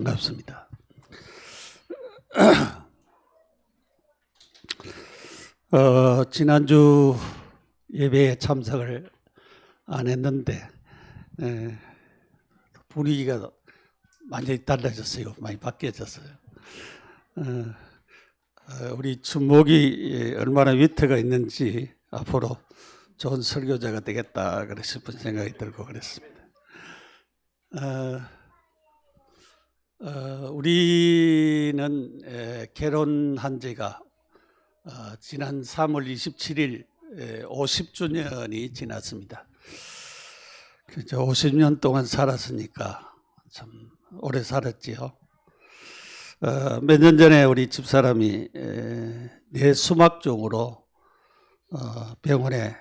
반갑습니다. 지난주 예배에 참석을 안 했는데 분위기가 많이 달라졌어요. 많이 바뀌어졌어요. 우리 주목이 얼마나 위트가 있는지 앞으로 좋은 설교자가 되겠다 그래 싶은 생각이 들고 그랬습니다. 우리는 결혼한 지가 지난 3월 27일 50주년이 지났습니다. 50년 동안 살았으니까 참 오래 살았지요. 몇 년 전에 우리 집사람이 뇌수막종으로 병원에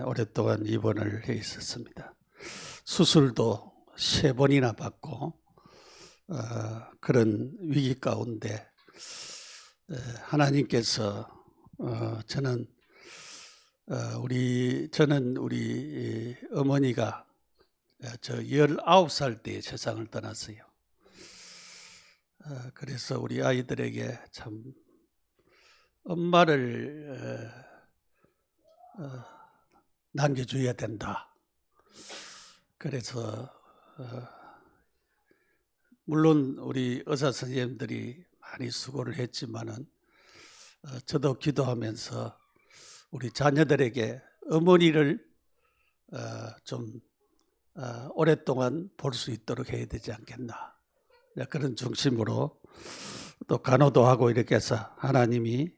오랫동안 입원을 해 있었습니다. 수술도 3번이나 받고 그런 위기 가운데 하나님께서 저는 우리 어머니가 저 19살 때 세상을 떠났어요. 그래서 우리 아이들에게 참 엄마를 남겨줘야 된다. 그래서 물론 우리 의사 선생님들이 많이 수고를 했지만은 저도 기도하면서 우리 자녀들에게 어머니를 좀 오랫동안 볼 수 있도록 해야 되지 않겠나. 그런 중심으로 또 간호도 하고 이렇게 해서 하나님이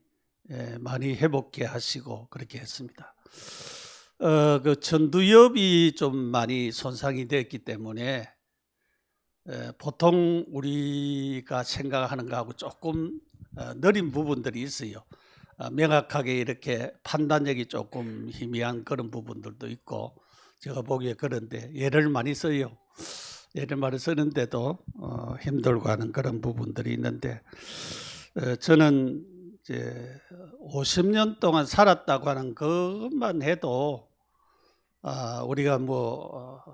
많이 회복케 하시고 그렇게 했습니다. 그 전두엽이 좀 많이 손상이 됐기 때문에 보통 우리가 생각하는 거하고 조금 느린 부분들이 있어요. 명확하게 이렇게 판단력이 조금 희미한 그런 부분들도 있고 제가 보기에 그런데 예를 많이 써요. 예를 많이 쓰는데도 힘들고 하는 그런 부분들이 있는데 저는 이제 50년 동안 살았다고 하는 그것만 해도 우리가 뭐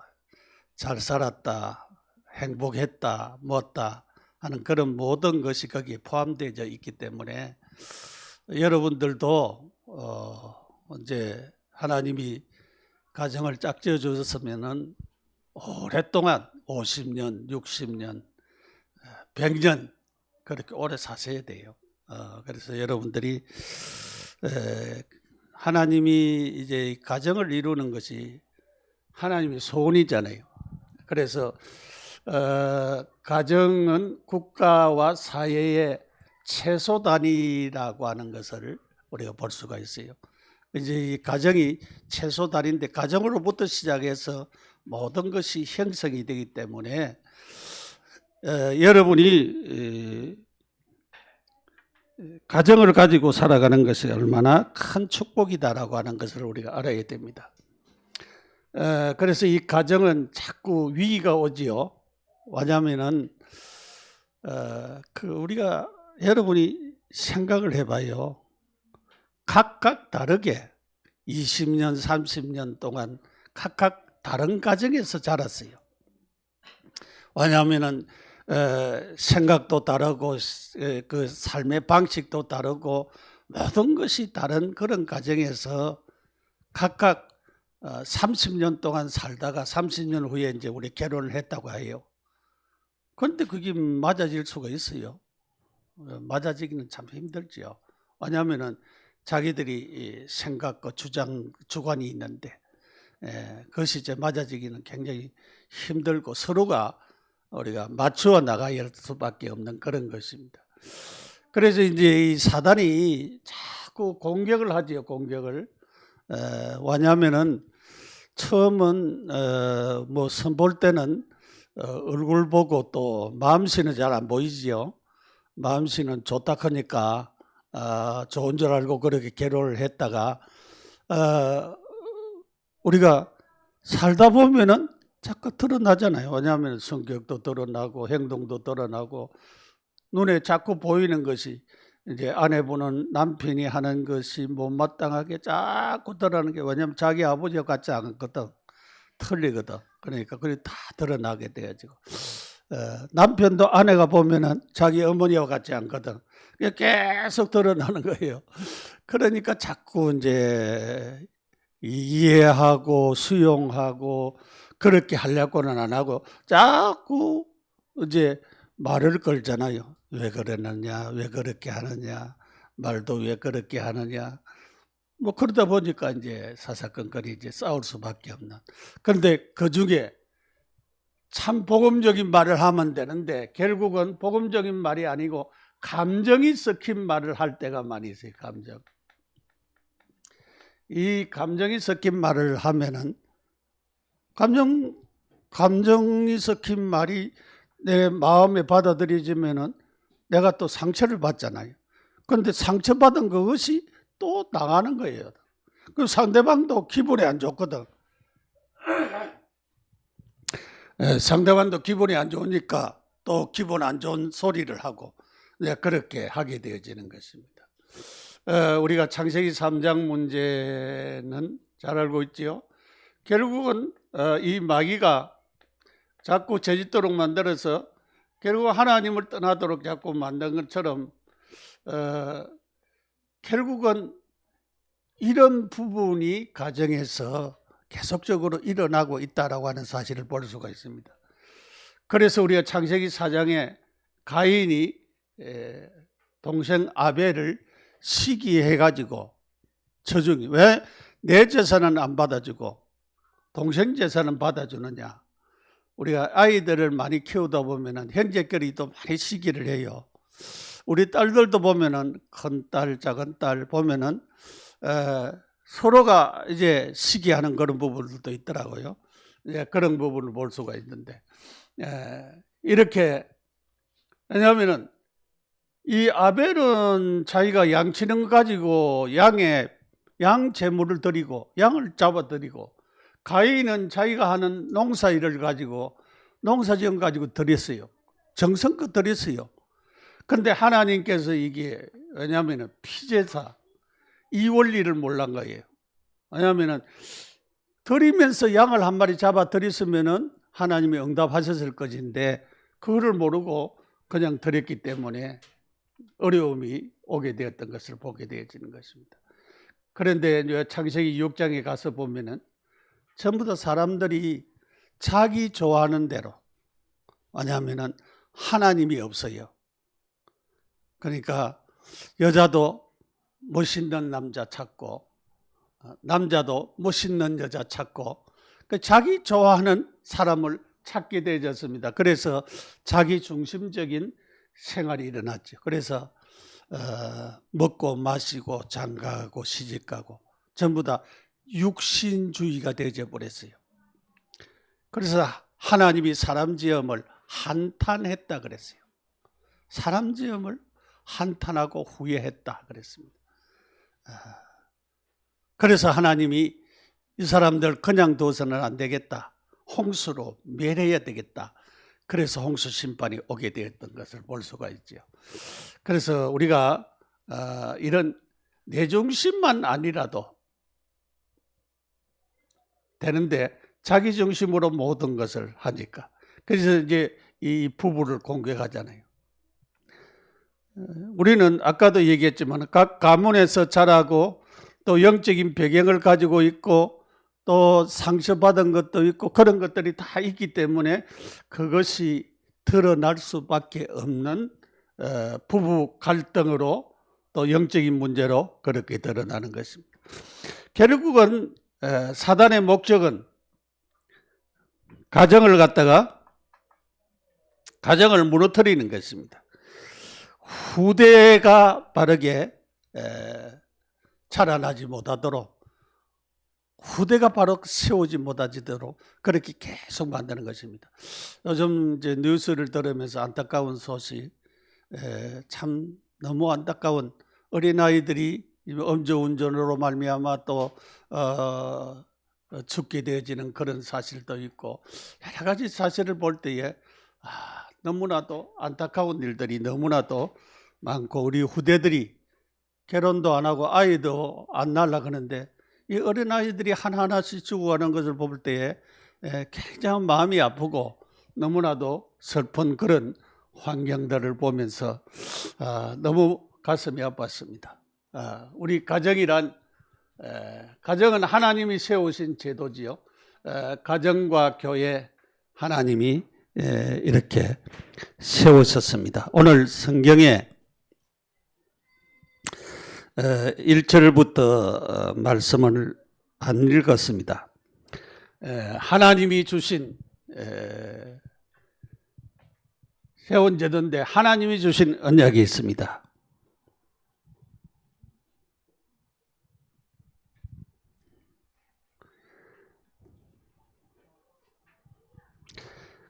잘 살았다, 행복했다, 뭐다 하는 그런 모든 것이 거기에 포함되어 있기 때문에 여러분들도 이제 하나님이 가정을 짝지어 주셨으면은 오랫동안 50년, 60년, 100년 그렇게 오래 사셔야 돼요. 그래서 여러분들이 하나님이 이제 가정을 이루는 것이 하나님의 소원이잖아요. 그래서 가정은 국가와 사회의 최소 단위라고 하는 것을 우리가 볼 수가 있어요. 이제 이 가정이 최소 단위인데 가정으로부터 시작해서 모든 것이 형성이 되기 때문에 여러분이 가정을 가지고 살아가는 것이 얼마나 큰 축복이다라고 하는 것을 우리가 알아야 됩니다. 그래서 이 가정은 자꾸 위기가 오지요. 왜냐하면은 우리가 여러분이 생각을 해봐요. 각각 다르게 20년, 30년 동안 각각 다른 가정에서 자랐어요. 왜냐하면은 생각도 다르고 그 삶의 방식도 다르고 모든 것이 다른 그런 가정에서 각각 30년 동안 살다가 30년 후에 이제 우리 결혼을 했다고 해요. 그런데 그게 맞아질 수가 있어요. 맞아지기는 참 힘들죠. 왜냐하면은 자기들이 생각과 주관이 있는데 그것이 이제 맞아지기는 굉장히 힘들고 서로가 우리가 맞추어 나가야 할 수밖에 없는 그런 것입니다. 그래서 이제 이 사단이 자꾸 공격을 하지요. 공격을. 왜냐하면은 처음은 뭐 선볼 때는 얼굴 보고 또 마음씨는 잘 안 보이지요. 마음씨는 좋다 하니까 좋은 줄 알고 그렇게 결혼을 했다가 우리가 살다 보면은 자꾸 드러나잖아요. 왜냐하면 성격도 드러나고 행동도 드러나고 눈에 자꾸 보이는 것이 이제 아내분은 남편이 하는 것이 못마땅하게 자꾸 드러나는 게 왜냐하면 자기 아버지와 같지 않거든. 틀리거든. 그러니까 그게 다 드러나게 돼가지고 남편도 아내가 보면은 자기 어머니와 같지 않거든. 계속 드러나는 거예요. 그러니까 자꾸 이제 이해하고 수용하고 그렇게 하려고는 안 하고 자꾸 이제 말을 걸잖아요. 왜 그러느냐, 왜 그렇게 하느냐, 말도 왜 그렇게 하느냐. 뭐 그러다 보니까 이제 사사건건이 이제 싸울 수밖에 없는. 그런데 그 중에 참 복음적인 말을 하면 되는데 결국은 복음적인 말이 아니고 감정이 섞인 말을 할 때가 많이 있어요. 이 감정이 섞인 말을 하면은 감정이 섞인 말이 내 마음에 받아들여지면은 내가 또 상처를 받잖아요. 그런데 상처받은 그것이 또 나가는 거예요. 그 상대방도 기분이 안 좋거든. 상대방도 기분이 안 좋으니까 또 기분 안 좋은 소리를 하고 그렇게 하게 되어지는 것입니다. 우리가 창세기 3장 문제는 잘 알고 있지요. 결국은 이 마귀가 자꾸 죄짓도록 만들어서 결국 하나님을 떠나도록 자꾸 만든 것처럼 결국은 이런 부분이 가정에서 계속적으로 일어나고 있다라고 하는 사실을 볼 수가 있습니다. 그래서 우리가 창세기 4장에 가인이 동생 아벨을 시기해가지고 저중이 왜 내 재산은 안 받아주고 동생 재산은 받아주느냐. 우리가 아이들을 많이 키우다 보면은 형제끼리도 많이 시기를 해요. 우리 딸들도 보면은 큰 딸, 작은 딸 보면은 서로가 이제 시기하는 그런 부분들도 있더라고요. 그런 부분을 볼 수가 있는데 이렇게 왜냐하면은 이 아벨은 자기가 양치는 거 가지고 양 재물을 드리고 양을 잡아 드리고 가인은 자기가 하는 농사일을 가지고 농사지은 가지고 드렸어요. 정성껏 드렸어요. 그런데 하나님께서 이게 왜냐하면 피제사 이 원리를 몰란 거예요. 왜냐하면 드리면서 양을 한 마리 잡아 드렸으면 하나님이 응답하셨을 것인데 그거를 모르고 그냥 드렸기 때문에 어려움이 오게 되었던 것을 보게 되어지는 것입니다. 그런데 창세기 6장에 가서 보면은 전부 다 사람들이 자기 좋아하는 대로 왜냐하면 하나님이 없어요. 그러니까 여자도 멋있는 남자 찾고 남자도 멋있는 여자 찾고 자기 좋아하는 사람을 찾게 되어졌습니다. 그래서 자기 중심적인 생활이 일어났죠. 그래서 먹고 마시고 장가가고 시집가고 전부 다 육신주의가 되어져 버렸어요. 그래서 하나님이 사람 지음을 한탄했다 그랬어요. 사람 지음을 한탄하고 후회했다 그랬습니다. 그래서 하나님이 이 사람들 그냥 둬서는 안 되겠다. 홍수로 멸해야 되겠다. 그래서 홍수 심판이 오게 되었던 것을 볼 수가 있죠. 그래서 우리가 이런 내 중심만 아니라도 되는데 자기 중심으로 모든 것을 하니까 그래서 이제 이 부부를 공격하잖아요. 우리는 아까도 얘기했지만 각 가문에서 자라고 또 영적인 배경을 가지고 있고 또 상처받은 것도 있고 그런 것들이 다 있기 때문에 그것이 드러날 수밖에 없는 부부 갈등으로 또 영적인 문제로 그렇게 드러나는 것입니다. 결국은 사단의 목적은 가정을 무너뜨리는 것입니다. 후대가 바르게 자라나지 못하도록 후대가 바로 세우지 못하도록 그렇게 계속 만드는 것입니다. 요즘 이제 뉴스를 들으면서 안타까운 소식, 참 너무 안타까운 어린아이들이 음주운전으로 말미암아 또 죽게 되어지는 그런 사실도 있고 여러 가지 사실을 볼 때에 너무나도 안타까운 일들이 너무나도 많고 우리 후대들이 결혼도 안 하고 아이도 안 낳으려고 하는데 이 어린아이들이 하나하나씩 죽어가는 것을 볼 때에 굉장히 마음이 아프고 너무나도 슬픈 그런 환경들을 보면서 너무 가슴이 아팠습니다. 우리 가정이란 가정은 하나님이 세우신 제도지요. 가정과 교회 하나님이 이렇게 세우셨습니다. 오늘 성경에 1절부터 말씀을 안 읽었습니다. 하나님이 주신 세운 제도인데 하나님이 주신 언약이 있습니다.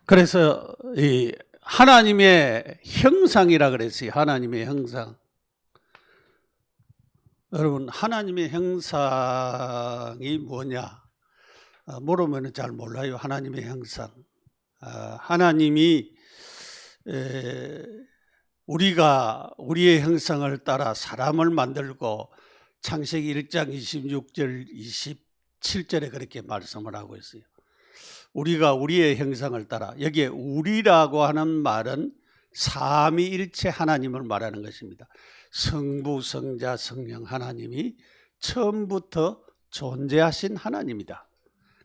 그래서 이 하나님의 형상이라 그랬어요. 하나님의 형상. 여러분, 하나님의 형상이 뭐냐 물으면 잘 몰라요. 하나님의 형상. 하나님이 우리가 우리의 형상을 따라 사람을 만들고 창세기 1장 26절 27절에 그렇게 말씀을 하고 있어요. 우리가 우리의 형상을 따라, 여기에 우리라고 하는 말은 삼위일체 하나님을 말하는 것입니다. 성부, 성자, 성령 하나님이 처음부터 존재하신 하나님이다.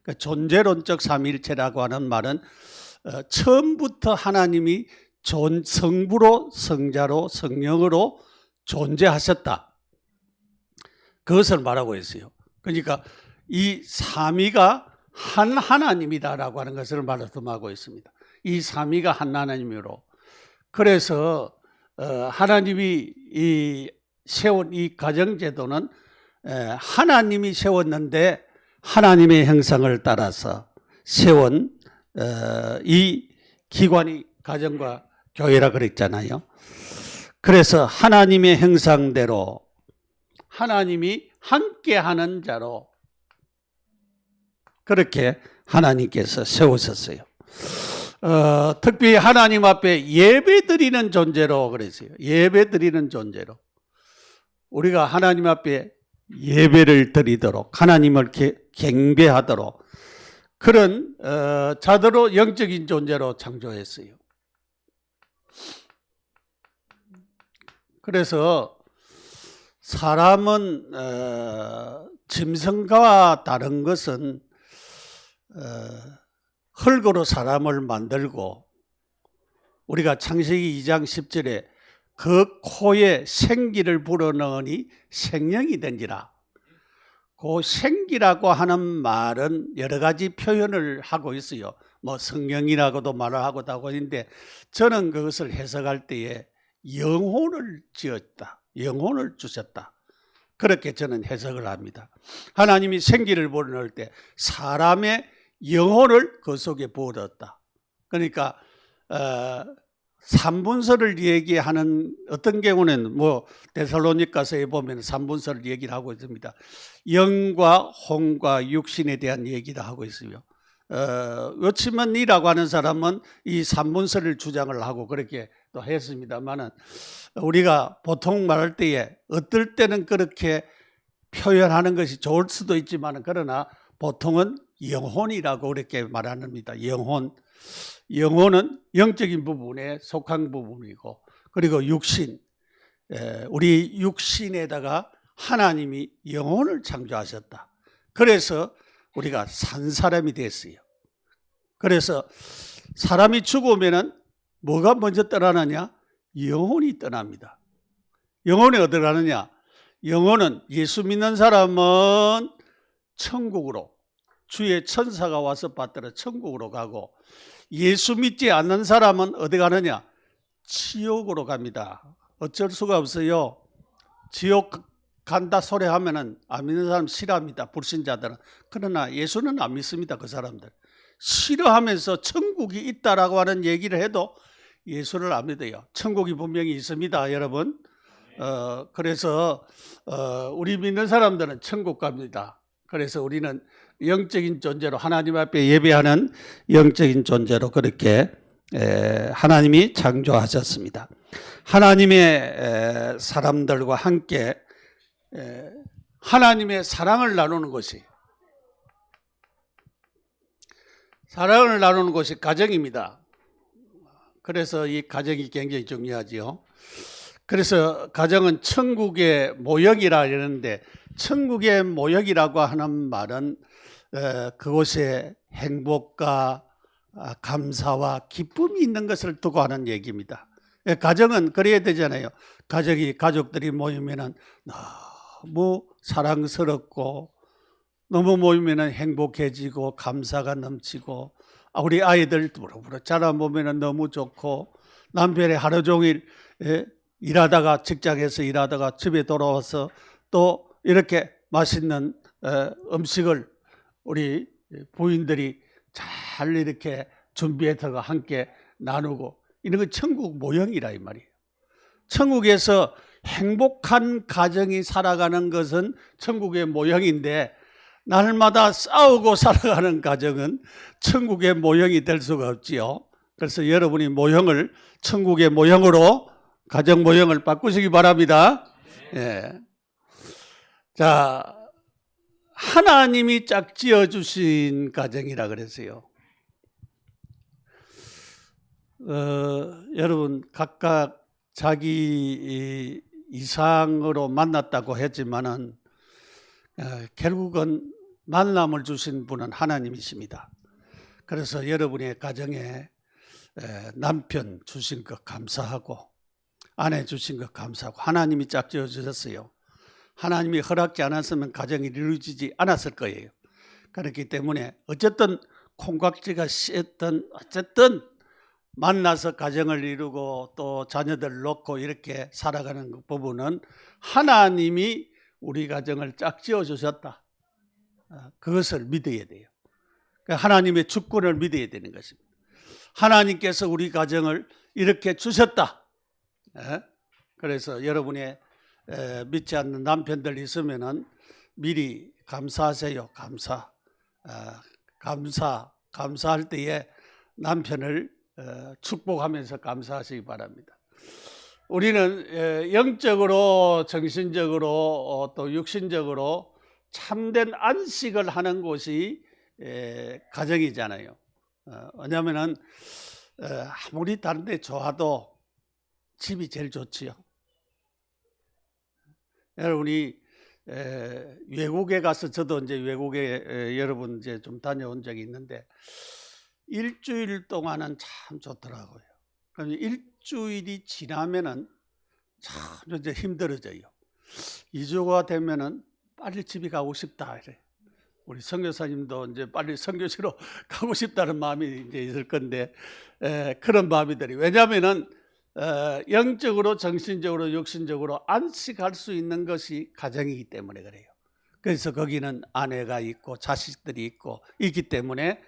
그러니까 존재론적 삼위일체라고 하는 말은 처음부터 하나님이 성부로, 성자로, 성령으로 존재하셨다. 그것을 말하고 있어요. 그러니까 이 삼위가 한 하나님이다라고 하는 것을 말씀하고 있습니다. 이 삼위가 한 하나님으로. 그래서 하나님이 세운 이 가정제도는 하나님이 세웠는데 하나님의 형상을 따라서 세운 이 기관이 가정과 교회라 그랬잖아요. 그래서 하나님의 형상대로 하나님이 함께하는 자로 그렇게 하나님께서 세우셨어요. 특별히 하나님 앞에 예배드리는 존재로 그랬어요. 예배드리는 존재로. 우리가 하나님 앞에 예배를 드리도록 하나님을 경배하도록 그런 자더러 영적인 존재로 창조했어요. 그래서 사람은 짐승과 다른 것은 흙으로 사람을 만들고 우리가 창세기 2장 10절에 그 코에 생기를 불어넣으니 생명이 된지라. 그 생기라고 하는 말은 여러 가지 표현을 하고 있어요. 뭐 성령이라고도 말을 하고 있는데 저는 그것을 해석할 때에 영혼을 지었다. 영혼을 주셨다. 그렇게 저는 해석을 합니다. 하나님이 생기를 불어넣을 때 사람의 영혼을 그 속에 부어넣었다. 그러니까 삼분설을 얘기하는 어떤 경우는 뭐 데살로니가서에 보면 삼분설을 얘기를 하고 있습니다. 영과 혼과 육신에 대한 얘기를 하고 있어요. 워치먼이라고 하는 사람은 이 삼분설을 주장을 하고 그렇게 또 했습니다만은 우리가 보통 말할 때에 어떨 때는 그렇게 표현하는 것이 좋을 수도 있지만 그러나 보통은 영혼이라고 그렇게 말합니다. 영혼은 영적인 부분에 속한 부분이고 그리고 육신, 우리 육신에다가 하나님이 영혼을 창조하셨다. 그래서 우리가 산 사람이 됐어요. 그래서 사람이 죽으면은 뭐가 먼저 떠나느냐? 영혼이 떠납니다. 영혼이 어디로 가느냐? 영혼은 예수 믿는 사람은 천국으로 주의 천사가 와서 받들어 천국으로 가고 예수 믿지 않는 사람은 어디 가느냐? 지옥으로 갑니다. 어쩔 수가 없어요. 지옥 간다 소리 하면은 안 믿는 사람 싫어합니다. 불신자들은. 그러나 예수는 안 믿습니다. 그 사람들. 싫어하면서 천국이 있다라고 하는 얘기를 해도 예수를 안 믿어요. 천국이 분명히 있습니다, 여러분. 그래서 우리 믿는 사람들은 천국 갑니다. 그래서 우리는 영적인 존재로 하나님 앞에 예배하는 영적인 존재로 그렇게 하나님이 창조하셨습니다. 하나님의 사람들과 함께 하나님의 사랑을 나누는 것이 가정입니다. 그래서 이 가정이 굉장히 중요하지요. 그래서 가정은 천국의 모역이라 이러는데, 천국의 모역이라고 하는 말은 그곳에 행복과 감사와 기쁨이 있는 것을 두고 하는 얘기입니다. 가정은 그래야 되잖아요. 가족들이 모이면은 너무 사랑스럽고, 너무 모이면은 행복해지고 감사가 넘치고, 우리 아이들 부르부르 자라보면은 너무 좋고, 남편이 하루 종일 일하다가 직장에서 일하다가 집에 돌아와서 또 이렇게 맛있는 음식을 우리 부인들이 잘 이렇게 준비해서 함께 나누고, 이런 건 천국 모형이라 이 말이에요. 천국에서 행복한 가정이 살아가는 것은 천국의 모형인데, 날마다 싸우고 살아가는 가정은 천국의 모형이 될 수가 없지요. 그래서 여러분이 모형을 천국의 모형으로, 가정 모형을 바꾸시기 바랍니다. 예. 자, 하나님이 짝지어 주신 가정이라 그랬어요. 여러분 각각 자기 이상으로 만났다고 했지만은 결국은 만남을 주신 분은 하나님이십니다. 그래서 여러분의 가정에 남편 주신 것 감사하고, 아내 주신 것 감사하고, 하나님이 짝지어 주셨어요. 하나님이 허락지 않았으면 가정이 이루어지지 않았을 거예요. 그렇기 때문에 어쨌든 콩깍지가 씌었던, 어쨌든 만나서 가정을 이루고 또 자녀들 놓고 이렇게 살아가는 부분은 하나님이 우리 가정을 짝지어 주셨다. 그것을 믿어야 돼요. 하나님의 주권을 믿어야 되는 것입니다. 하나님께서 우리 가정을 이렇게 주셨다. 그래서 여러분의 믿지 않는 남편들 있으면은 미리 감사하세요. 감사할 때에 남편을 축복하면서 감사하시기 바랍니다. 우리는 영적으로, 정신적으로, 또 육신적으로 참된 안식을 하는 곳이 가정이잖아요. 왜냐하면 아무리 다른 데 좋아도 집이 제일 좋지요. 여러분이 외국에 가서, 저도 이제 외국에 여러분 이제 좀 다녀온 적이 있는데, 일주일 동안은 참 좋더라고요. 그럼 일주일이 지나면은 참 이제 힘들어져요. 2주가 되면은 빨리 집에 가고 싶다 이래. 우리 선교사님도 이제 빨리 선교지로 가고 싶다는 마음이 이제 있을 건데, 그런 마음이 들어요. 왜냐하면은 영적으로, 정신적으로, 육신적으로 안식할 수 있는 것이 가정이기 때문에 그래요. 그래서 거기는 아내가 있고 자식들이 있기 때문에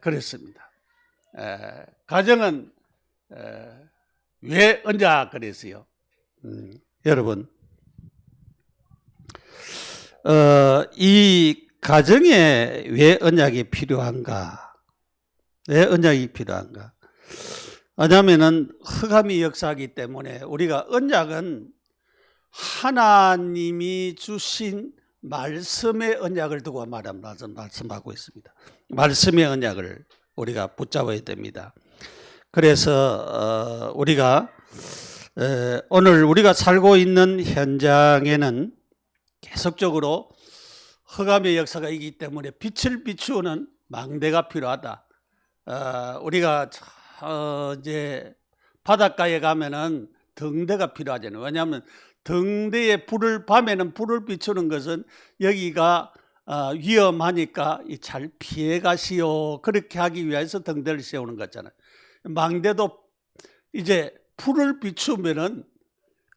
그렇습니다. 가정은 왜 언약 그랬어요? 여러분, 이 가정에 왜 언약이 필요한가? 왜 언약이 필요한가? 왜냐하면 흑암이 역사하기 때문에, 우리가 언약은 하나님이 주신 말씀의 언약을 두고 말씀하고 있습니다. 말씀의 언약을 우리가 붙잡아야 됩니다. 그래서 우리가 오늘 우리가 살고 있는 현장에는 계속적으로 흑암의 역사가 있기 때문에 빛을 비추는 망대가 필요하다. 우리가 이제 바닷가에 가면은 등대가 필요하잖아요. 왜냐하면 등대에 밤에는 불을 비추는 것은 여기가 위험하니까 잘 피해 가시오, 그렇게 하기 위해서 등대를 세우는 거잖아요. 망대도 이제 불을 비추면은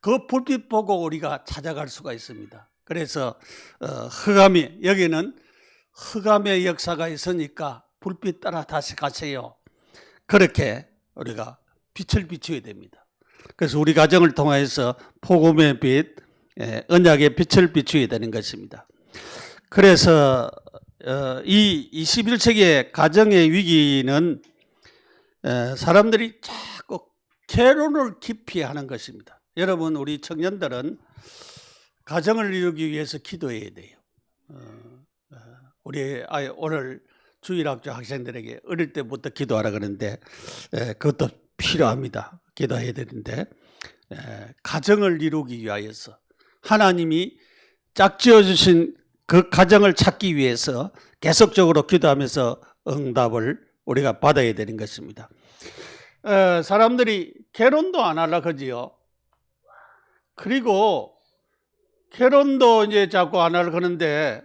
그 불빛 보고 우리가 찾아갈 수가 있습니다. 그래서 여기는 흑암의 역사가 있으니까 불빛 따라 다시 가세요. 그렇게 우리가 빛을 비춰야 됩니다. 그래서 우리 가정을 통해서 복음의 빛, 언약의 빛을 비춰야 되는 것입니다. 그래서 이 21세기의 가정의 위기는 사람들이 자꾸 개론을 깊이 하는 것입니다. 여러분, 우리 청년들은 가정을 이루기 위해서 기도해야 돼요. 우리 오늘 주일학교 학생들에게 어릴 때부터 기도하라 그러는데, 그것도 필요합니다. 기도해야 되는데 가정을 이루기 위하여서 하나님이 짝지어 주신 그 가정을 찾기 위해서 계속적으로 기도하면서 응답을 우리가 받아야 되는 것입니다. 사람들이 결혼도 안 하려고 하지요. 그리고 결혼도 이제 자꾸 안 하려고 하는데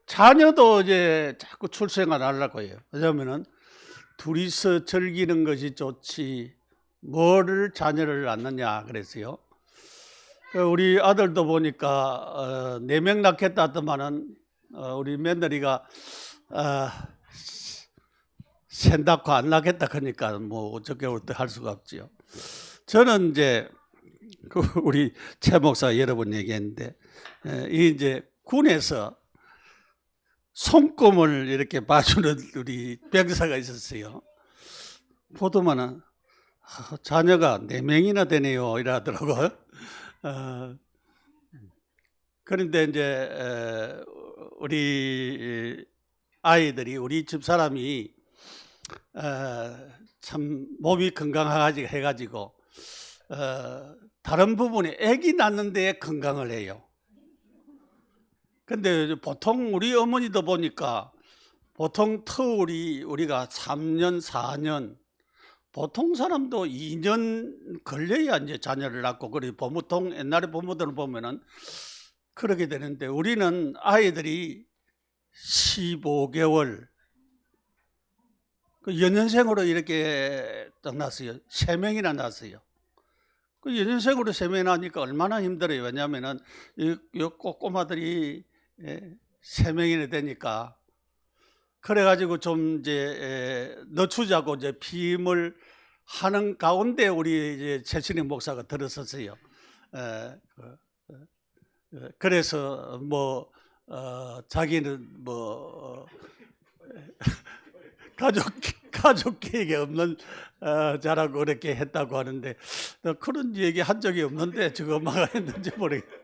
자녀도 이제 자꾸 출생 안 하려고 해요. 왜냐하면 둘이서 즐기는 것이 좋지 뭐를 자녀를 낳느냐 그랬어요. 우리 아들도 보니까 4명 낳겠다 하더만은 우리 며느리가 센다고 안 낳겠다 하니까 뭐 어떻게 할 수가 없지요. 저는 이제 우리 최 목사 여러 번 얘기했는데 이제 군에서 손금을 이렇게 봐주는 우리 병사가 있었어요. 보더만은 자녀가 4명이나 되네요 이러더라고요. 그런데 이제 우리 아이들이 우리 집 사람이 참 몸이 건강해가지고 다른 부분에 아기 낳는 데에 건강을 해요. 근데 보통 우리 어머니도 보니까 보통 터울이 우리가 3년, 4년, 보통 사람도 2년 걸려야 이제 자녀를 낳고, 그래 보통 옛날에 부모들을 보면은 그러게 되는데 우리는 아이들이 15개월 그 연년생으로 이렇게 딱 낳았어요. 3명이나 낳았어요. 그 연년생으로 3명이 나니까 얼마나 힘들어요. 왜냐하면은 이 꼬꼬마들이 3명이나 되니까. 그래가지고 좀 이제 늦추자고 이제 피임을 하는 가운데 우리 이제 최신익 목사가 들었었어요. 그래서 뭐 자기는 뭐 가족 계획이 없는 자라고 그렇게 했다고 하는데 그런 얘기 한 적이 없는데 지금 엄마가 했는지 모르겠어요.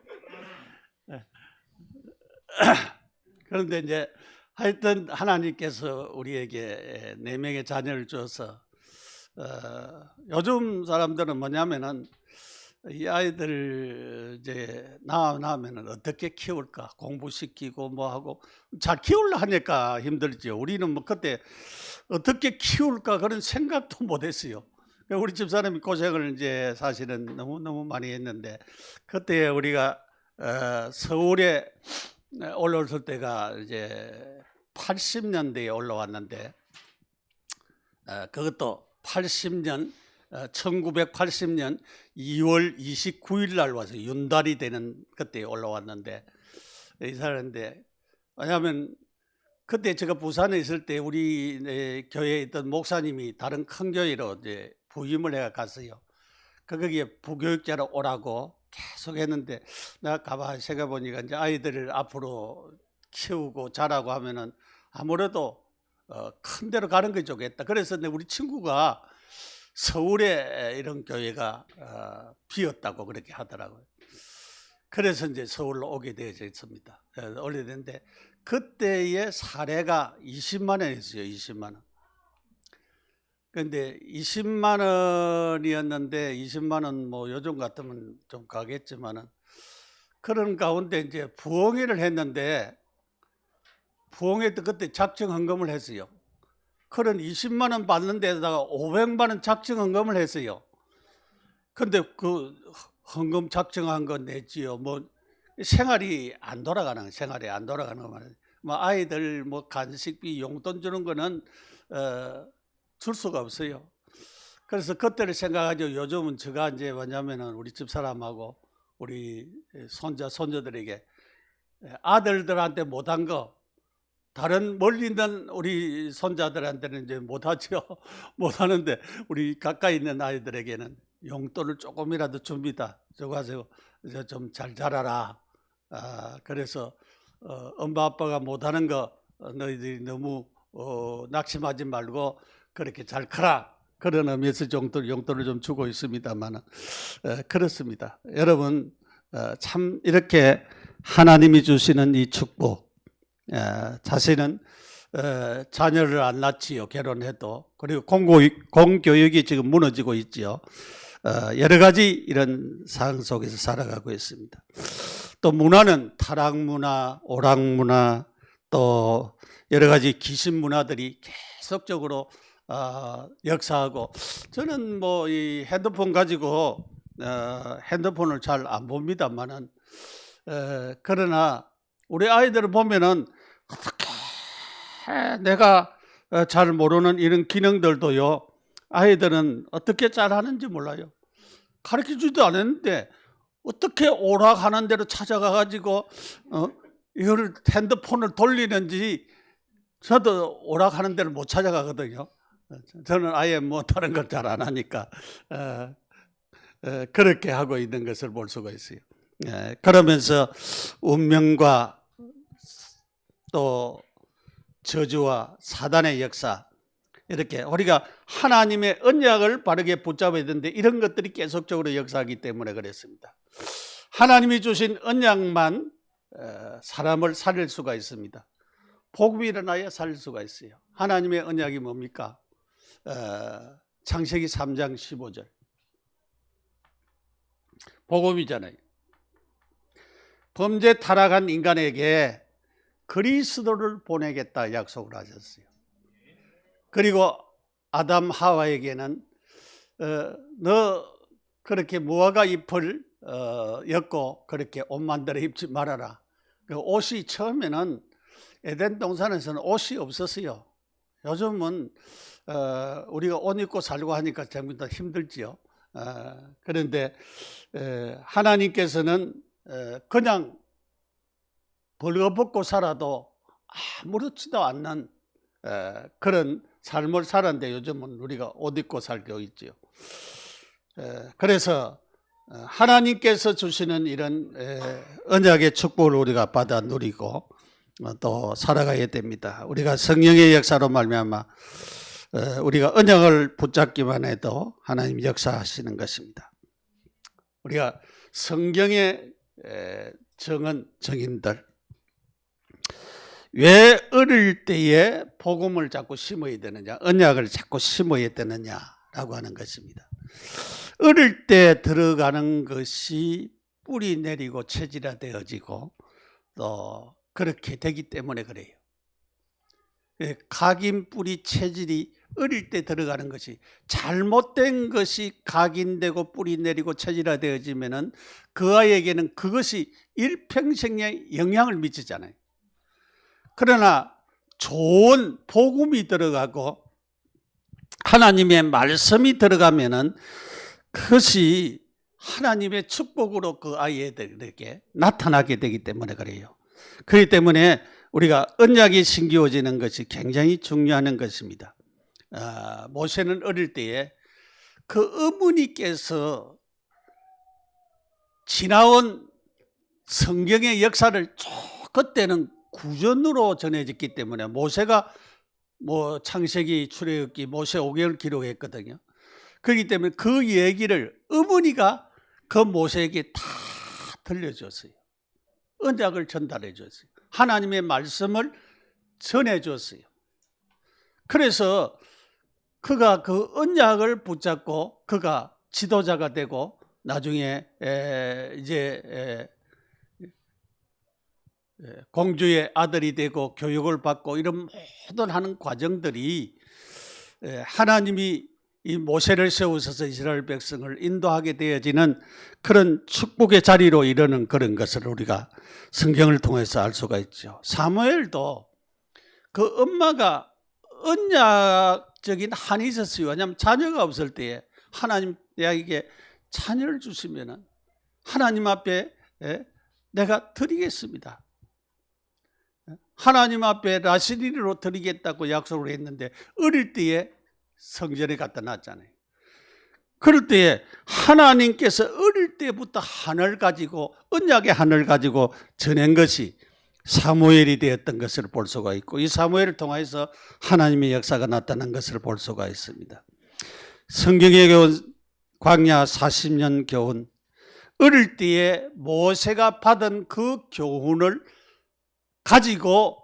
그런데 이제 하여튼 하나님께서 우리에게 4명의 자녀를 주어서 요즘 사람들은 뭐냐면은 이 아이들 이제 낳으면은 어떻게 키울까, 공부시키고 뭐 하고 잘 키우려 하니까 힘들죠. 우리는 뭐 그때 어떻게 키울까 그런 생각도 못 했어요. 우리 집사람이 고생을 이제 사실은 너무 많이 했는데, 그때 우리가 서울에 올라올 때가 이제 80년대에 올라왔는데 그것도 1980년 2월 29일 날 와서 윤달이 되는 그때 올라왔는데 이사하는데, 왜냐하면 그때 제가 부산에 있을 때 우리 교회에 있던 목사님이 다른 큰 교회로 이제 부임을 해가 갔어요. 거기에 부교육자로 오라고 계속 했는데 내가 가만히 생각해 보니까 이제 아이들을 앞으로 키우고 자라고 하면은 아무래도 큰 데로 가는 게 좋겠다. 그래서 우리 친구가 서울에 이런 교회가 비었다고 그렇게 하더라고요. 그래서 이제 서울로 오게 되어져 있습니다. 오게 됐는데 그때의 사례가 20만 원이었어요. 20만 원. 그런데 20만 원이었는데 20만 원 뭐 요즘 같으면 좀 가겠지만은 그런 가운데 이제 부흥회를 했는데 부흥회 때 그때 작정 헌금을 했어요. 그런 20만 원 받는 데다가 500만 원 작정 헌금을 했어요. 근데 그 헌금 작정한 거 냈지요. 뭐 생활이 안 돌아가는 거는 뭐 아이들 뭐 간식비 용돈 주는 거는 줄 수가 없어요. 그래서 그때를 생각하죠. 요즘은 제가 이제 뭐냐면은 우리 집 사람하고 우리 손자들에게 아들들한테 못한 거 다른 멀리 있는 우리 손자들한테는 이제 못하죠. 못하는데 우리 가까이 있는 아이들에게는 용돈을 조금이라도 줍니다. 저가지고 좀 잘 자라라. 그래서 엄마 아빠가 못하는 거 너희들이 너무 낙심하지 말고 그렇게 잘 커라. 그런 의미에서 용돈을 좀 주고 있습니다만 그렇습니다. 여러분 참 이렇게 하나님이 주시는 이 축복, 자신은 자녀를 안 낳지요. 결혼해도. 그리고 공교육이 지금 무너지고 있지요. 여러 가지 이런 상황 속에서 살아가고 있습니다. 또 문화는 타락문화, 오락문화, 또 여러 가지 귀신 문화들이 계속적으로 역사하고, 저는 뭐 이 핸드폰 가지고 핸드폰을 잘 안 봅니다만은 그러나 우리 아이들을 보면은 어떻게 내가 잘 모르는 이런 기능들도요, 아이들은 어떻게 잘 하는지 몰라요. 가르쳐주지도 않았는데 어떻게 오락하는 대로 찾아가 가지고 이거를 핸드폰을 돌리는지, 저도 오락하는 대로 못 찾아가거든요. 저는 아예 뭐 다른 걸 잘 안 하니까 그렇게 하고 있는 것을 볼 수가 있어요. 그러면서 운명과 또 저주와 사단의 역사, 이렇게 우리가 하나님의 언약을 바르게 붙잡아야 되는데 이런 것들이 계속적으로 역사하기 때문에 그랬습니다. 하나님이 주신 언약만 사람을 살릴 수가 있습니다. 복음이 일어나야 살릴 수가 있어요. 하나님의 언약이 뭡니까? 창세기 3장 15절 복음이잖아요. 범죄 타락한 인간에게 그리스도를 보내겠다 약속을 하셨어요. 그리고 아담 하와에게는 너 그렇게 무화과 잎을 엮고 그렇게 옷 만들어 입지 말아라. 그 옷이 처음에는 에덴 동산에서는 옷이 없었어요. 요즘은 우리가 옷 입고 살고 하니까 전부 다 힘들지요. 그런데 하나님께서는 그냥 벌거벗고 살아도 아무렇지도 않는 그런 삶을 살았는데 요즘은 우리가 옷 입고 살고 있죠. 그래서 하나님께서 주시는 이런 언약의 축복을 우리가 받아 누리고 또 살아가야 됩니다. 우리가 성령의 역사로 말미암아 우리가 언약을 붙잡기만 해도 하나님 역사하시는 것입니다. 우리가 성경의 정인들, 왜 어릴 때에 복음을 자꾸 심어야 되느냐, 언약을 자꾸 심어야 되느냐라고 하는 것입니다. 어릴 때 들어가는 것이 뿌리 내리고 체질화되어지고 또 그렇게 되기 때문에 그래요. 각인 뿌리 체질이 어릴 때 들어가는 것이, 잘못된 것이 각인되고 뿌리 내리고 체질화되어지면은 그 아이에게는 그것이 일평생에 영향을 미치잖아요. 그러나 좋은 복음이 들어가고 하나님의 말씀이 들어가면은 그것이 하나님의 축복으로 그 아이들에게 나타나게 되기 때문에 그래요. 그렇기 때문에 우리가 언약이 신기워지는 것이 굉장히 중요한 것입니다. 모세는 어릴 때에 그 어머니께서 지나온 성경의 역사를 쭉, 그때는 구전으로 전해졌기 때문에 모세가 뭐 창세기, 출애굽기, 모세 오경을 기록했거든요. 그렇기 때문에 그 얘기를 어머니가 그 모세에게 다 들려줬어요. 언약을 전달해 줬어요. 하나님의 말씀을 전해 줬어요. 그래서 그가 그 언약을 붙잡고 그가 지도자가 되고 나중에 이제 공주의 아들이 되고 교육을 받고 이런 모든 하는 과정들이 하나님이 이 모세를 세우셔서 이스라엘 백성을 인도하게 되어지는 그런 축복의 자리로 이르는 그런 것을 우리가 성경을 통해서 알 수가 있죠. 사무엘도 그 엄마가 언약적인 한이 있었어요. 왜냐하면 자녀가 없을 때에 하나님 내게 자녀를 주시면 하나님 앞에 내가 드리겠습니다. 하나님 앞에 라시리로 드리겠다고 약속을 했는데 어릴 때에 성전에 갖다 놨잖아요. 그럴 때에 하나님께서 어릴 때부터 한을 가지고 언약의 한을 가지고 전한 것이 사무엘이 되었던 것을 볼 수가 있고, 이 사무엘을 통해서 하나님의 역사가 나타난 것을 볼 수가 있습니다. 성경의 교훈, 광야 40년 교훈, 어릴 때에 모세가 받은 그 교훈을 가지고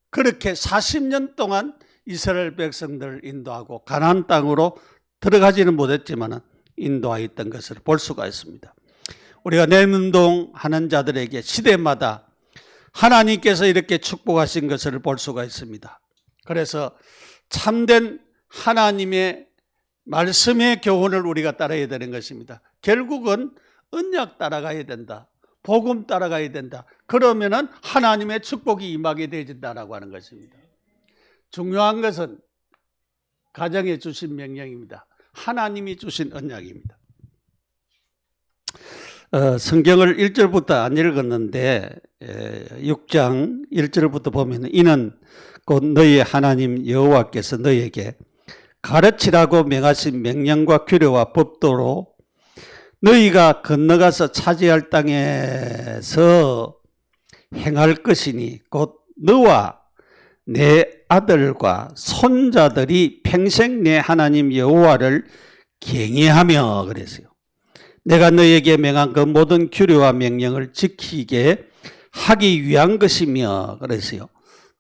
그렇게 40년 동안 이스라엘 백성들을 인도하고 가나안 땅으로 들어가지는 못했지만 인도하였던 것을 볼 수가 있습니다. 우리가 내운동하는 자들에게 시대마다 하나님께서 이렇게 축복하신 것을 볼 수가 있습니다. 그래서 참된 하나님의 말씀의 교훈을 우리가 따라야 되는 것입니다. 결국은 언약 따라가야 된다. 복음 따라가야 된다. 그러면은 하나님의 축복이 임하게 되어진다라고 하는 것입니다. 중요한 것은 가정에 주신 명령입니다. 하나님이 주신 언약입니다. 성경을 1절부터 안 읽었는데 6장 1절부터 보면 이는 곧 너희의 하나님 여호와께서 너희에게 가르치라고 명하신 명령과 규례와 법도로 너희가 건너가서 차지할 땅에서 행할 것이니 곧 너와 내 아들과 손자들이 평생 내 하나님 여호와를 경외하며 그랬어요. 내가 너희에게 명한 그 모든 규례와 명령을 지키게 하기 위한 것이며 그랬어요.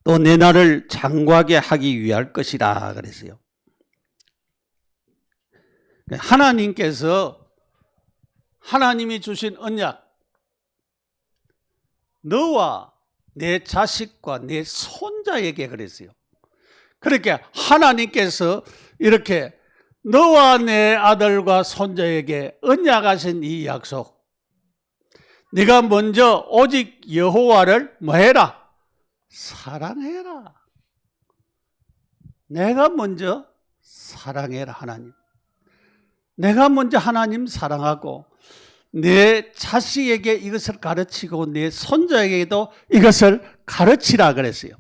또 내 나를 장구하게 하기 위할 것이라 그랬어요. 하나님께서 하나님이 주신 언약, 너와 내 자식과 내 손자에게 그랬어요. 그렇게 하나님께서 이렇게 너와 내 아들과 손자에게 언약하신 이 약속, 네가 먼저 오직 여호와를 뭐해라? 사랑해라. 내가 먼저 사랑해라. 하나님. 내가 먼저 하나님 사랑하고 내 자식에게 이것을 가르치고 내 손자에게도 이것을 가르치라 그랬어요.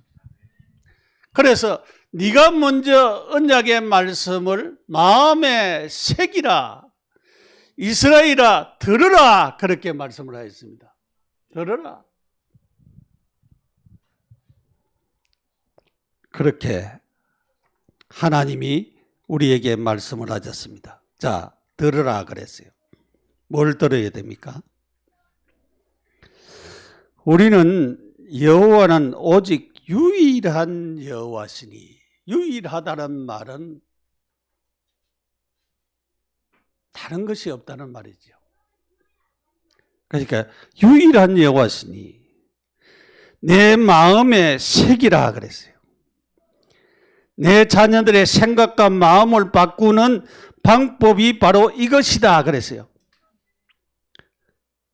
그래서 네가 먼저 언약의 말씀을 마음에 새기라. 이스라엘아 들으라. 그렇게 말씀을 하였습니다. 들으라. 그렇게 하나님이 우리에게 말씀을 하셨습니다. 자, 들으라 그랬어요. 뭘 들어야 됩니까? 우리는 여호와는 오직 유일한 여호와시니, 유일하다는 말은 다른 것이 없다는 말이죠. 그러니까 유일한 여호와시니 내 마음에 새기라 그랬어요. 내 자녀들의 생각과 마음을 바꾸는 방법이 바로 이것이다 그랬어요.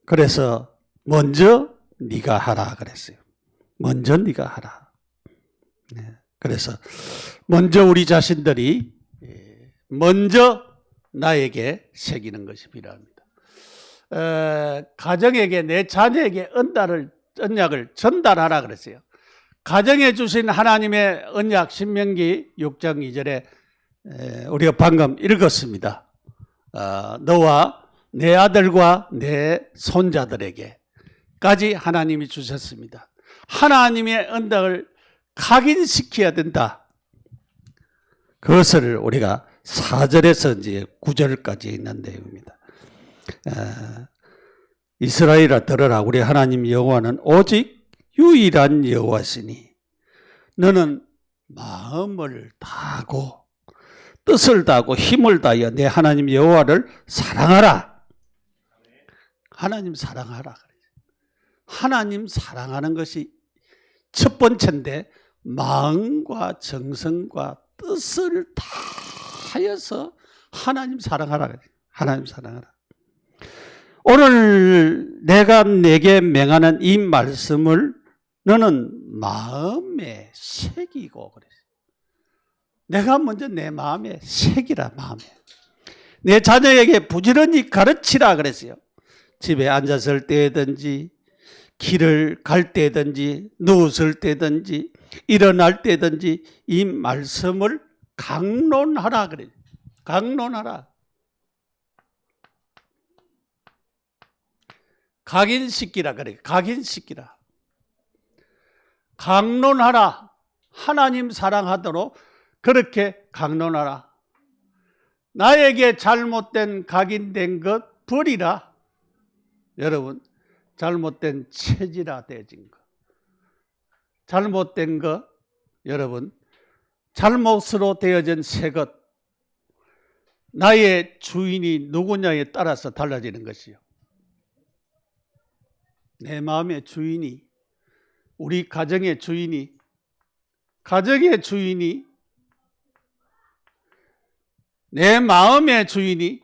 그래서 먼저 네가 하라 그랬어요. 먼저 네가 하라. 그래서 먼저 우리 자신들이 먼저 나에게 새기는 것이 필요합니다. 가정에게 내 자녀에게 언약을 전달하라 그랬어요. 가정에 주신 하나님의 언약 신명기 6장 2절에 우리가 방금 읽었습니다. 너와 내 아들과 내 손자들에게까지 하나님이 주셨습니다. 하나님의 언약을 각인시켜야 된다. 그것을 우리가 4절에서 이제 9절까지 있는 내용입니다. 이스라엘아 들으라. 우리 하나님 여호와는 오직 유일한 여호와시니 너는 마음을 다하고 뜻을 다하고 힘을 다하여 내 하나님 여호와를 사랑하라. 하나님 사랑하라. 하나님 사랑하는 것이 첫 번째인데 마음과 정성과 뜻을 다하여서 하나님 사랑하라. 하나님 사랑하라. 오늘 내가 내게 명하는 이 말씀을 너는 마음에 새기고 그랬어요. 내가 먼저 내 마음에 새기라. 마음에. 내 자녀에게 부지런히 가르치라 그랬어요. 집에 앉았을 때든지 길을 갈 때든지 누웠을 때든지 일어날 때든지 이 말씀을 강론하라 그래요. 강론하라. 각인시키라 그래요. 각인시키라. 강론하라. 하나님 사랑하도록 그렇게 강론하라. 나에게 잘못된 각인된 것 버리라. 여러분, 잘못된 체질화되어진 것, 잘못된 것, 여러분, 잘못으로 되어진 새 것, 나의 주인이 누구냐에 따라서 달라지는 것이요. 내 마음의 주인이, 우리 가정의 주인이, 내 마음의 주인이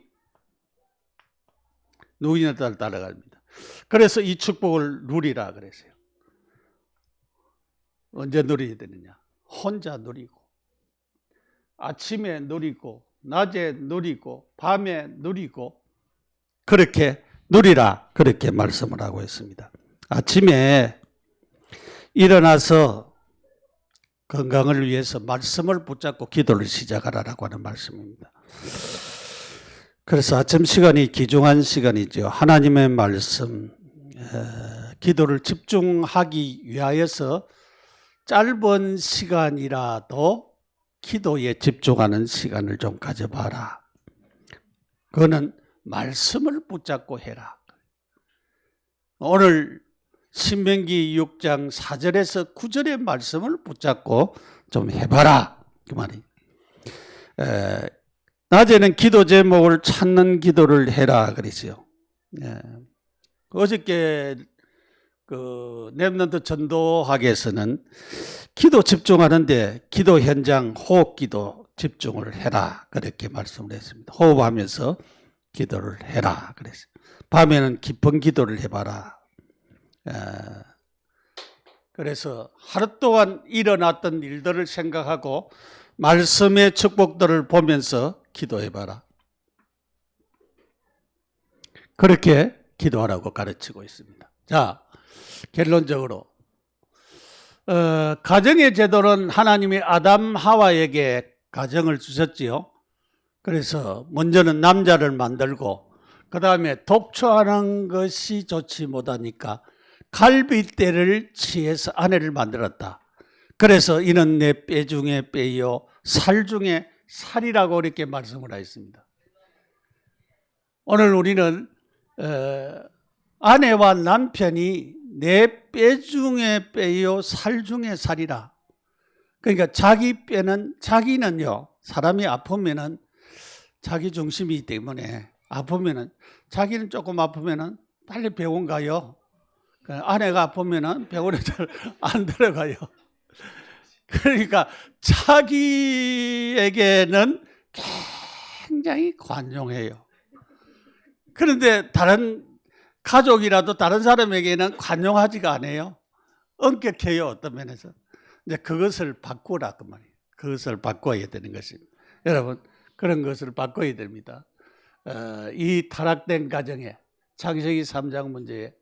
누구냐에 따라 따라갑니다. 그래서 이 축복을 누리라 그랬어요. 언제 누려야 되느냐? 혼자 누리고, 아침에 누리고, 낮에 누리고, 밤에 누리고, 그렇게 누리라, 그렇게 말씀을 하고 있습니다. 아침에 일어나서 건강을 위해서 말씀을 붙잡고 기도를 시작하라고 하는 말씀입니다. 그래서 아침 시간이 귀중한 시간이죠. 하나님의 말씀, 기도를 집중하기 위하여서 짧은 시간이라도 기도에 집중하는 시간을 좀 가져봐라. 그거는 말씀을 붙잡고 해라. 오늘 신명기 6장 4절에서 9절의 말씀을 붙잡고 좀 해봐라, 그 말이. 낮에는 기도 제목을 찾는 기도를 해라 그러죠. 어저께 그 렘넌트 전도학에서는 기도 집중하는데 기도 현장 호흡 기도 집중을 해라, 그렇게 말씀을 했습니다. 호흡하면서 기도를 해라 그랬어요. 밤에는 깊은 기도를 해봐라. 그래서 하루 동안 일어났던 일들을 생각하고 말씀의 축복들을 보면서 기도해봐라. 그렇게 기도하라고 가르치고 있습니다. 자, 결론적으로 가정의 제도는 하나님이 아담 하와에게 가정을 주셨지요. 그래서 먼저는 남자를 만들고 그 다음에 독초하는 것이 좋지 못하니까 갈빗대를 취해서 아내를 만들었다. 그래서 이는 내 뼈 중에 뼈요 살 중에 살이라고 이렇게 말씀을 하였습니다. 오늘 우리는 아내와 남편이 내 뼈 중에 뼈요 살 중에 살이라. 그러니까 자기 뼈는, 자기는요, 사람이 아프면은 자기 중심이기 때문에 아프면은, 자기는 조금 아프면은 빨리 병원 가요. 아내가 아프면은 병원에 잘 안 들어가요. 그러니까 자기에게는 굉장히 관용해요. 그런데 다른 가족이라도 다른 사람에게는 관용하지가 않아요. 엄격해요, 어떤 면에서. 이제 그것을 바꾸라, 그 말이에요. 그것을 바꿔야 되는 것입니다. 여러분, 그런 것을 바꿔야 됩니다. 이 타락된 가정에, 창세기 3장 문제에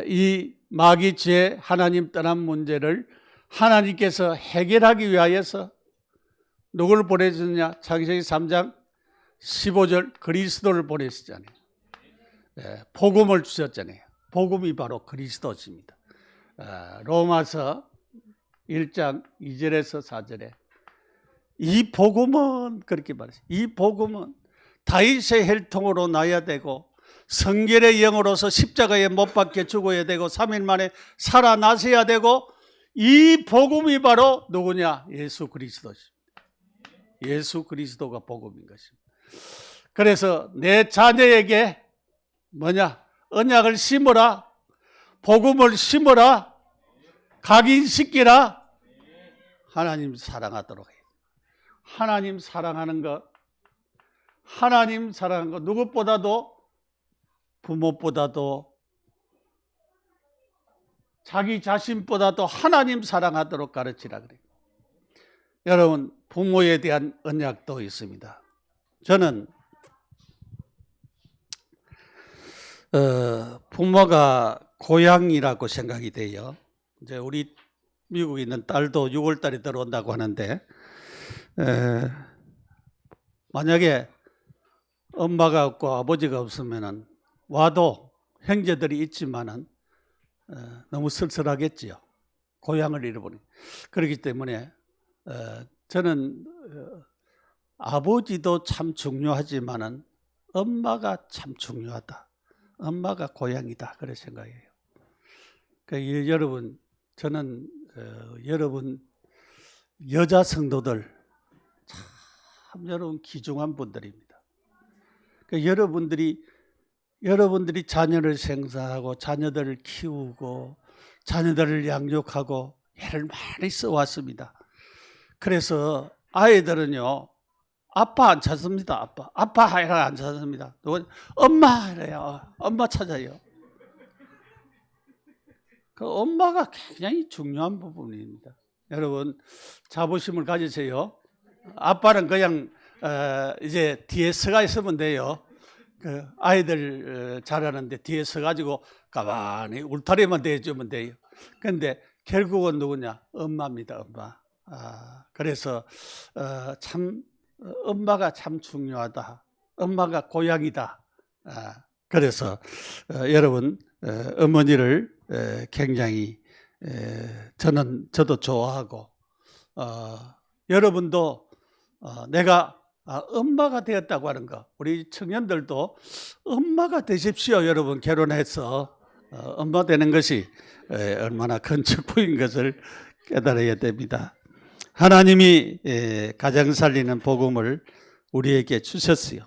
이 마귀 죄, 하나님 떠난 문제를 하나님께서 해결하기 위하여서 누구를 보내셨느냐? 창세기 3장 15절 그리스도를 보내셨잖아요. 복음을 주셨잖아요. 복음이 바로 그리스도십니다. 로마서 1장 2절에서 4절에 이 복음은 그렇게 말했어요. 이 복음은 다윗의 혈통으로 나야 되고 성결의 영으로서 십자가에 못 박혀 죽어야 되고 3일 만에 살아나셔야 되고, 이 복음이 바로 누구냐? 예수 그리스도십니다. 예수 그리스도가 복음인 것입니다. 그래서 내 자녀에게 뭐냐? 언약을 심어라, 복음을 심어라, 각인시키라. 하나님 사랑하도록 해요. 하나님 사랑하는 것, 하나님 사랑하는 것, 누구보다도, 부모보다도, 자기 자신보다도 하나님 사랑하도록 가르치라 그래요. 여러분, 부모에 대한 언약도 있습니다. 저는 부모가 고향이라고 생각이 돼요. 이제 우리 미국에 있는 딸도 6월 달에 들어온다고 하는데, 만약에 엄마가 없고 아버지가 없으면은 와도 형제들이 있지만은 너무 쓸쓸하겠지요. 고향을 잃어버리니. 그렇기 때문에 저는 아버지도 참 중요하지만은 엄마가 참 중요하다. 엄마가 고향이다. 그런 생각이에요. 그러니까 여러분, 저는 여러분 여자 성도들 참 여러분 귀중한 분들입니다. 그러니까 여러분들이 자녀를 생산하고 자녀들을 키우고 자녀들을 양육하고 애를 많이 써왔습니다. 그래서 아이들은요, 아빠 안 찾습니다. 아빠 하라 안 찾습니다. 엄마 하래요. 엄마 찾아요. 그 엄마가 굉장히 중요한 부분입니다. 여러분 자부심을 가지세요. 아빠는 그냥 이제 뒤에 서가 있으면 돼요. 그 아이들 자라는데 뒤에 서가지고 가만히 울타리만 대주면 돼요. 그런데 결국은 누구냐? 엄마입니다. 엄마. 그래서 참 엄마가 참 중요하다. 엄마가 고향이다. 그래서 여러분 어머니를 굉장히 저도 좋아하고 여러분도 내가 엄마가 되었다고 하는 거, 우리 청년들도 엄마가 되십시오. 여러분 결혼해서 엄마 되는 것이 얼마나 큰 축복인 것을 깨달아야 됩니다. 하나님이 가정 살리는 복음을 우리에게 주셨어요.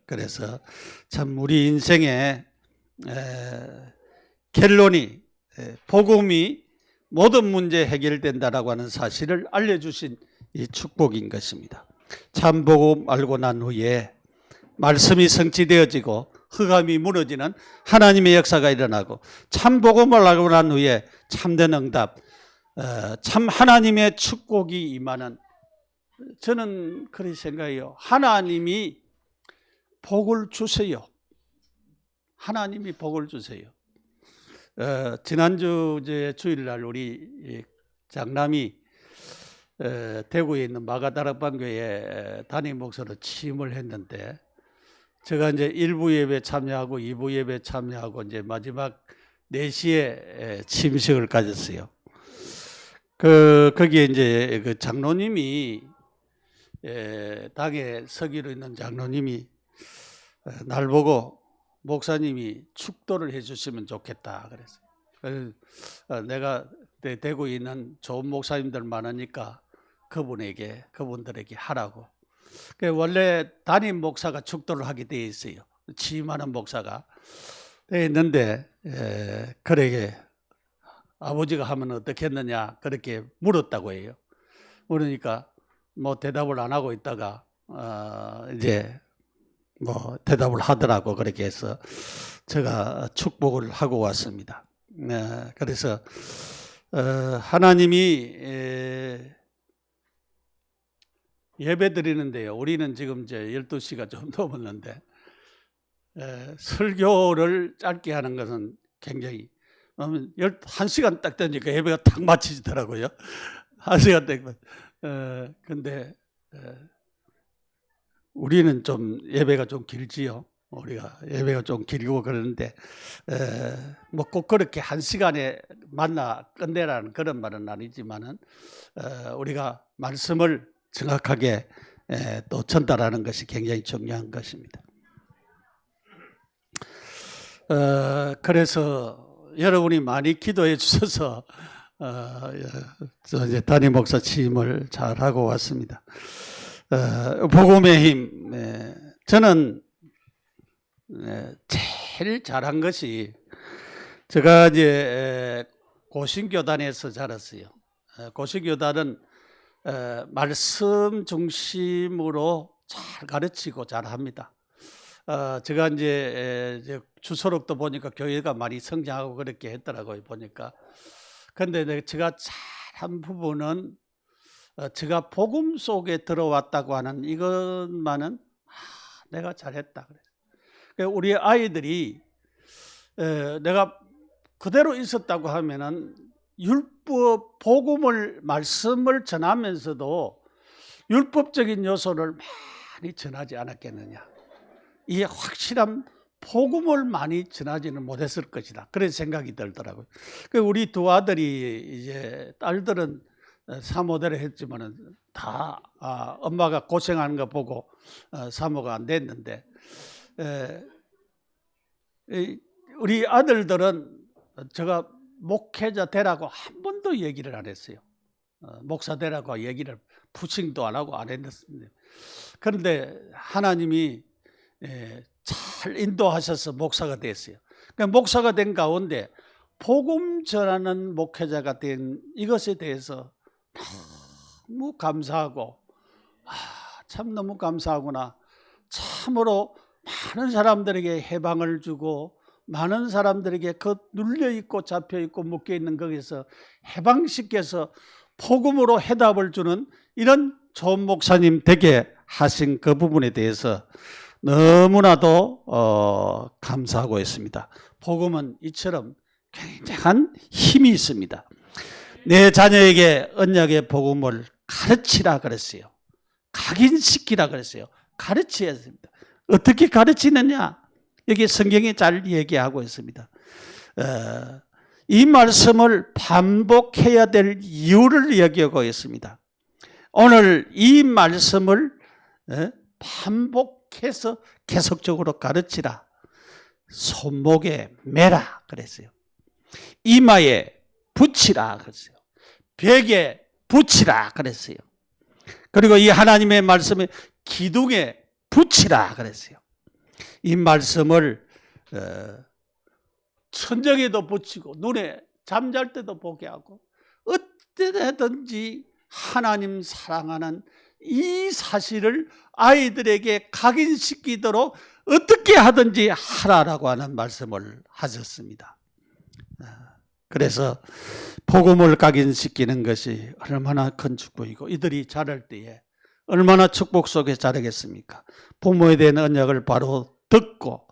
그래서 참 우리 인생의 결론이 복음이 모든 문제 해결된다라고 하는 사실을 알려주신 이 축복인 것입니다. 참 복음 알고 난 후에 말씀이 성취되어지고 흑암이 무너지는 하나님의 역사가 일어나고 참 복음을 알고 난 후에 참된 응답, 참 하나님의 축복이 임하는, 저는 그렇게 생각해요. 하나님이 복을 주세요. 하나님이 복을 주세요. 지난주 주일날 우리 장남이 대구에 있는 마가다락방교회 담임 목사로 취임을 했는데, 제가 이제 1부 예배 참여하고 2부 예배 참여하고 이제 마지막 4시에 취임식을 가졌어요. 거기에 이제 그 장로님이, 당에 서기로 있는 장로님이 날 보고 목사님이 축도를 해주시면 좋겠다 그랬어요. 내가 대구에 있는 좋은 목사님들 많으니까 그분들에게 하라고. 원래 담임 목사가 축도를 하게 되어 있어요. 취임하는 목사가 되어 있는데, 그러게 아버지가 하면 어떻겠느냐 그렇게 물었다고 해요. 그러니까 뭐 대답을 안 하고 있다가 이제 뭐 대답을 하더라고. 그렇게 해서 제가 축복을 하고 왔습니다. 그래서 하나님이 예배 드리는데요, 우리는 지금 이제 12시가 좀 넘었는데 설교를 짧게 하는 것은 굉장히 1시간 딱 되니까 예배가 딱 맞춰지더라고요. 1시간 딱. 근데 우리는 좀 예배가 좀 길지요. 우리가 예배가 좀 길고 그러는데 뭐 꼭 그렇게 1시간에 만나 끝내라는 그런 말은 아니지만은 우리가 말씀을 정확하게 또 전달하는 것이 굉장히 중요한 것입니다. 그래서 여러분이 많이 기도해 주셔서 이제 담임 목사 취임을 잘 하고 왔습니다. 복음의 힘, 저는 제일 잘한 것이, 제가 이제 고신교단에서 자랐어요. 고신교단은 말씀 중심으로 잘 가르치고 잘 합니다. 제가 이제 주소록도 보니까 교회가 많이 성장하고 그렇게 했더라고요, 보니까. 근데 제가 잘한 부분은 제가 복음 속에 들어왔다고 하는 이것만은 내가 잘했다 그래요. 우리 아이들이 내가 그대로 있었다고 하면은 율법 복음을 말씀을 전하면서도 율법적인 요소를 많이 전하지 않았겠느냐. 이 확실한 복음을 많이 전하지는 못했을 것이다, 그런 생각이 들더라고요. 우리 두 아들이, 이제 딸들은 사모대로 했지만은 다 엄마가 고생하는 거 보고 사모가 안 됐는데, 우리 아들들은 제가 목회자 되라고 한 번도 얘기를 안 했어요. 목사 되라고 얘기를 부칭도 안 하고 안 했습니다. 그런데 하나님이 잘 인도하셔서 목사가 됐어요. 그러니까 목사가 된 가운데 복음 전하는 목회자가 된 이것에 대해서 너무 감사하고 참 너무 감사하구나. 참으로 많은 사람들에게 해방을 주고 많은 사람들에게 그 눌려있고 잡혀있고 묶여있는 거기서 해방시켜서 복음으로 해답을 주는 이런 좋은 목사님 되게 하신 그 부분에 대해서 너무나도 감사하고 있습니다. 복음은 이처럼 굉장한 힘이 있습니다. 내 자녀에게 언약의 복음을 가르치라 그랬어요. 각인시키라 그랬어요. 가르쳐야 됩니다. 어떻게 가르치느냐? 여기 성경이 잘 얘기하고 있습니다. 이 말씀을 반복해야 될 이유를 얘기하고 있습니다. 오늘 이 말씀을 반복해서 계속적으로 가르치라. 손목에 매라 그랬어요. 이마에 붙이라 그랬어요. 벽에 붙이라 그랬어요. 그리고 이 하나님의 말씀에 기둥에 붙이라 그랬어요. 이 말씀을 천정에도 붙이고 눈에 잠잘 때도 보게 하고 어때든지 하나님 사랑하는 이 사실을 아이들에게 각인시키도록 어떻게 하든지 하라라고 하는 말씀을 하셨습니다. 그래서 복음을 각인시키는 것이 얼마나 큰 축복이고 이들이 자랄 때에 얼마나 축복 속에 자라겠습니까? 부모에 대한 언약을 바로 듣고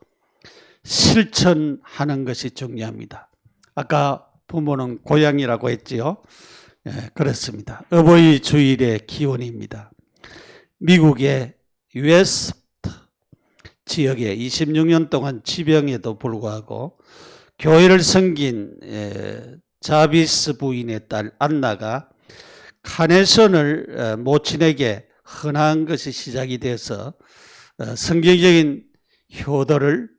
실천하는 것이 중요합니다. 아까 부모는 고향이라고 했지요. 그렇습니다. 어버이 주일의 기원입니다. 미국의 웨스트 지역에 26년 동안 지병에도 불구하고 교회를 섬긴 자비스 부인의 딸 안나가 카네션을 모친에게 헌한 것이 시작이 돼서 성경적인 효도를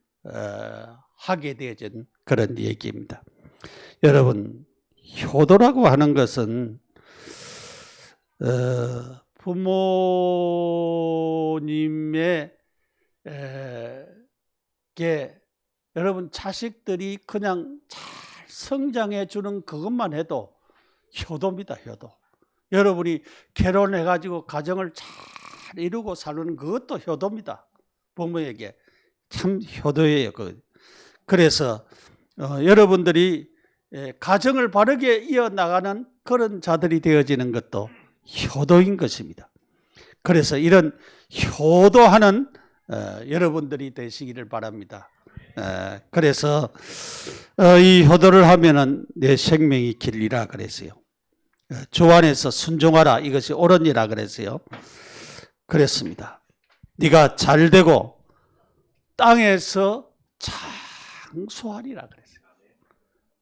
하게 되어진 그런 얘기입니다. 여러분, 효도라고 하는 것은 부모님의 여러분 자식들이 그냥 잘 성장해 주는 그것만 해도 효도입니다. 효도. 여러분이 결혼해가지고 가정을 잘 이루고 사는 그것도 효도입니다. 부모에게 참 효도예요. 그래서 여러분들이 가정을 바르게 이어나가는 그런 자들이 되어지는 것도 효도인 것입니다. 그래서 이런 효도하는 여러분들이 되시기를 바랍니다. 그래서 이 효도를 하면은 내 생명이 길리라 그랬어요. 주 안에서 순종하라 이것이 옳으니라 그랬어요. 그랬습니다. 네가 잘되고 땅에서 장수하리라 그랬어요.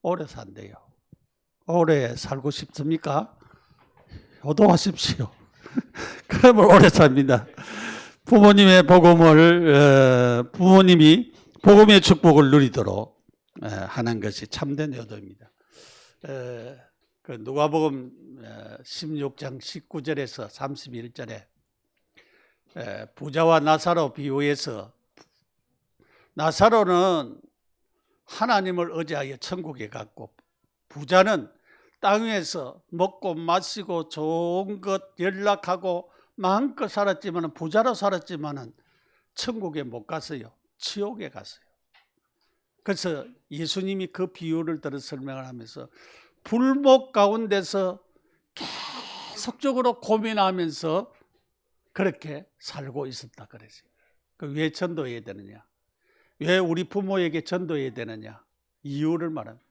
오래 산대요. 오래 살고 싶습니까? 효도하십시오. 그러면 오래 삽니다. 부모님의 복음을 부모님이 복음의 축복을 누리도록 하는 것이 참된 효도입니다. 그 누가복음 16장 19절에서 31절에 부자와 나사로 비유해서 나사로는 하나님을 의지하여 천국에 갔고 부자는 땅 위에서 먹고 마시고 좋은 것 연락하고 마음껏 살았지만 부자로 살았지만 천국에 못 갔어요. 지옥에 갔어요. 그래서 예수님이 그 비유를 들어 설명을 하면서 불목 가운데서 계속적으로 고민하면서 그렇게 살고 있었다 그랬어요. 왜 전도해야 되느냐? 왜 우리 부모에게 전도해야 되느냐? 이유를 말합니다.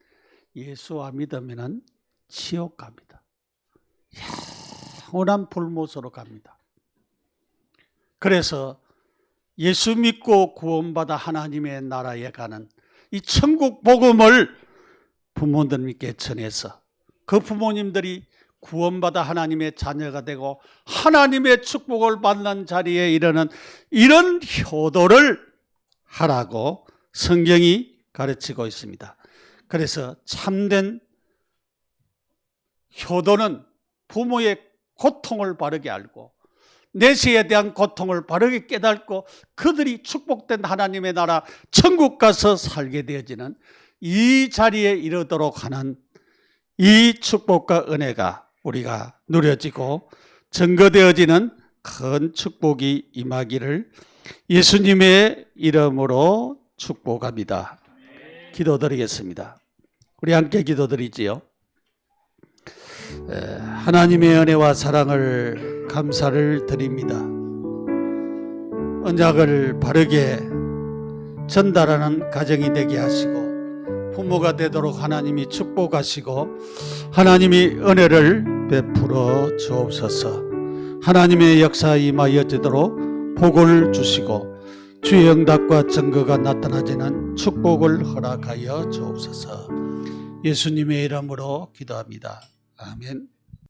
예수 안 믿으면 지옥 갑니다. 영원한 불못으로 갑니다. 그래서 예수 믿고 구원받아 하나님의 나라에 가는 이 천국 복음을 부모님께 전해서 그 부모님들이 구원받아 하나님의 자녀가 되고 하나님의 축복을 받는 자리에 이르는 이런 효도를 하라고 성경이 가르치고 있습니다. 그래서 참된 효도는 부모의 고통을 바르게 알고 내시에 대한 고통을 바르게 깨닫고 그들이 축복된 하나님의 나라 천국 가서 살게 되어지는 이 자리에 이르도록 하는 이 축복과 은혜가 우리가 누려지고 증거되어지는 큰 축복이 임하기를 예수님의 이름으로 축복합니다. 기도드리겠습니다. 우리 함께 기도드리지요. 하나님의 은혜와 사랑을 감사를 드립니다. 언약을 바르게 전달하는 가정이 되게 하시고 부모가 되도록 하나님이 축복하시고 하나님이 은혜를 베풀어 주옵소서. 하나님의 역사 임하여지도록 복을 주시고 주의 응답과 증거가 나타나지는 축복을 허락하여 주옵소서. 예수님의 이름으로 기도합니다. 아멘.